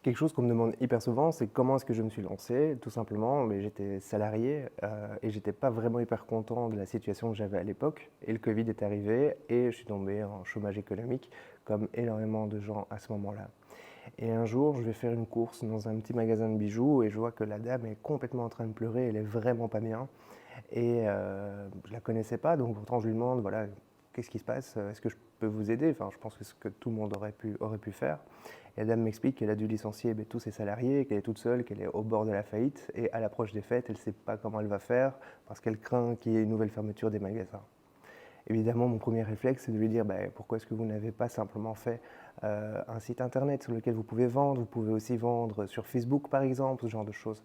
Quelque chose qu'on me demande hyper souvent, c'est comment est-ce que je me suis lancé? Tout simplement, mais j'étais salarié, et j'étais pas vraiment hyper content de la situation que j'avais à l'époque et le covid est arrivé et je suis tombé en chômage économique comme énormément de gens à ce moment-là. Et un jour, je vais faire une course dans un petit magasin de bijoux et je vois que la dame est complètement en train de pleurer, elle est vraiment pas bien et je la connaissais pas, donc pourtant je lui demande: «Voilà, qu'est-ce qui se passe? Est-ce que je peux vous aider?» Enfin, je pense que c'est ce que tout le monde aurait pu faire. Et la dame m'explique qu'elle a dû licencier tous ses salariés, qu'elle est toute seule, qu'elle est au bord de la faillite et à l'approche des fêtes, elle ne sait pas comment elle va faire parce qu'elle craint qu'il y ait une nouvelle fermeture des magasins. Évidemment, mon premier réflexe, c'est de lui dire: «Bah, pourquoi est-ce que vous n'avez pas simplement fait un site internet sur lequel vous pouvez vendre? Vous pouvez aussi vendre sur Facebook, par exemple», ce genre de choses.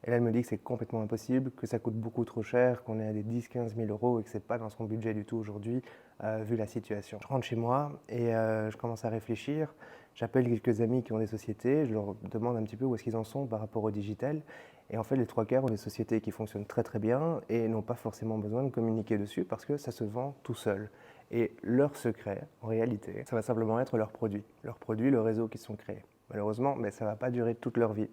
Et là, elle me dit que c'est complètement impossible, que ça coûte beaucoup trop cher, qu'on est à des 10-15 000 euros et que ce n'est pas dans son budget du tout aujourd'hui, vu la situation. Je rentre chez moi et je commence à réfléchir. J'appelle quelques amis qui ont des sociétés, je leur demande un petit peu où est-ce qu'ils en sont par rapport au digital. Et en fait, les trois quarts ont des sociétés qui fonctionnent très très bien et n'ont pas forcément besoin de communiquer dessus parce que ça se vend tout seul. Et leur secret, en réalité, ça va simplement être leurs produits. Leurs produits, le réseau qui sont créés. Malheureusement, mais ça ne va pas durer toute leur vie.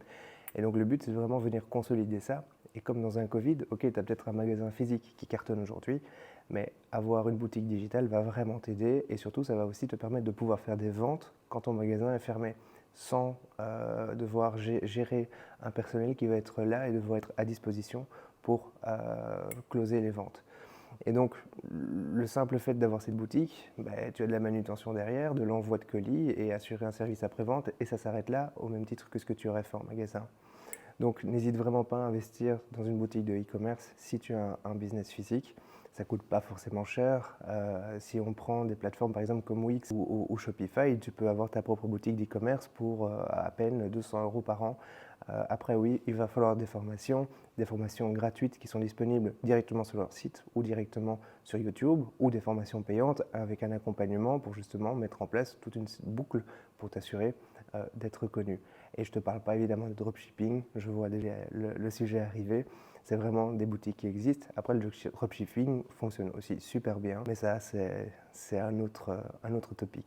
Et donc le but, c'est de vraiment venir consolider ça. Et comme dans un Covid, ok, tu as peut-être un magasin physique qui cartonne aujourd'hui, mais avoir une boutique digitale va vraiment t'aider et surtout, ça va aussi te permettre de pouvoir faire des ventes quand ton magasin est fermé, sans devoir gérer un personnel qui va être là et devoir être à disposition pour closer les ventes. Et donc, le simple fait d'avoir cette boutique, ben, tu as de la manutention derrière, de l'envoi de colis et assurer un service après-vente, et ça s'arrête là, au même titre que ce que tu aurais fait en magasin. Donc, n'hésite vraiment pas à investir dans une boutique de e-commerce si tu as un business physique. Ça coûte pas forcément cher. Si on prend des plateformes par exemple comme Wix ou Shopify, tu peux avoir ta propre boutique d'e-commerce pour à peine 200 euros par an. Après, oui, il va falloir des formations gratuites qui sont disponibles directement sur leur site ou directement sur YouTube, ou des formations payantes avec un accompagnement pour justement mettre en place toute une boucle pour t'assurer d'être connu. Et je ne te parle pas évidemment de dropshipping, je vois déjà le sujet arriver. C'est vraiment des boutiques qui existent. Après, le dropshipping fonctionne aussi super bien, mais ça, c'est un autre topic.